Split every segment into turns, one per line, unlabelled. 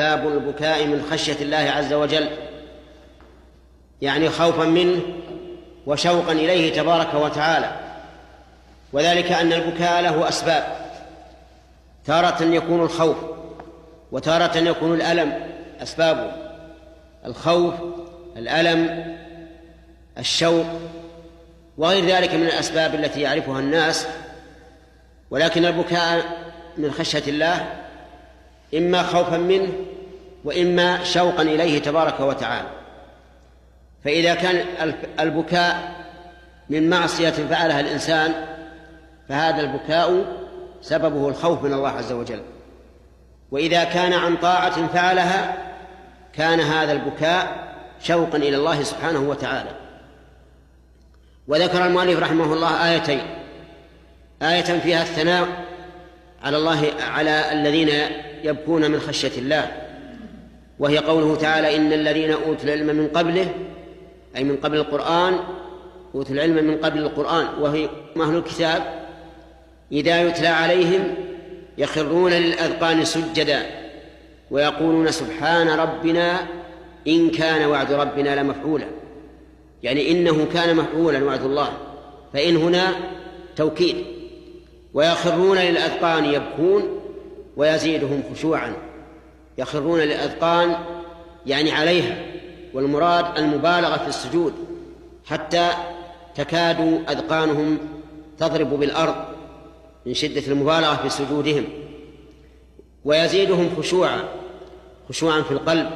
باب البكاء من خشية الله عز وجل، يعني خوفا منه وشوقا إليه تبارك وتعالى. وذلك أن البكاء له أسباب، تارة يكون الخوف وتارة يكون الألم. أسبابه الخوف، الألم، الشوق، وغير ذلك من الأسباب التي يعرفها الناس. ولكن البكاء من خشية الله إما خوفا منه وإما شوقا إليه تبارك وتعالى. فإذا كان البكاء من معصية فعلها الإنسان فهذا البكاء سببه الخوف من الله عز وجل، وإذا كان عن طاعة فعلها كان هذا البكاء شوقا إلى الله سبحانه وتعالى. وذكر المؤلف رحمه الله آيتين: آية فيها الثناء على الله على الذين يبكون من خشية الله، وهي قوله تعالى: إن الذين أوتوا العلم من قبله، أي من قبل القرآن، أوتوا العلم من قبل القرآن، وهي أهل الكتاب، إذا يتلى عليهم يخرون للأذقان سجدا ويقولون سبحان ربنا إن كان وعد ربنا لمفعولا، يعني إنه كان مفعولا وعد الله، فإن هنا توكيد. ويخرون للأذقان يبكون ويزيدهم خشوعا. يخرون للأذقان يعني عليها، والمراد المبالغة في السجود حتى تكاد أذقانهم تضرب بالأرض من شدة المبالغة في سجودهم. ويزيدهم خشوعا في القلب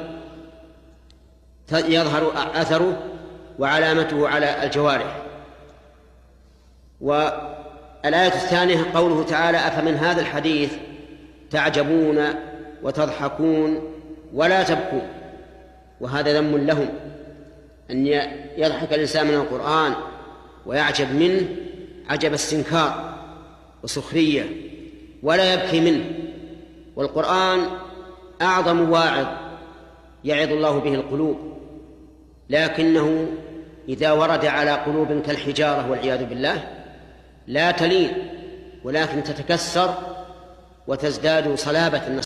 يظهر أثره وعلامته على الجوارح. والآية الثانية قوله تعالى: أفمن هذا الحديث تعجبون وتضحكون ولا تبكون. وهذا ذم لهم، أن يضحك الإنسان من القرآن ويعجب منه عجب استنكار وسخرية ولا يبكي منه. والقرآن أعظم واعظ يعظ الله به القلوب، لكنه إذا ورد على قلوب كالحجارة والعياذ بالله لا تلين ولكن تتكسر وتزداد صلابة النصر.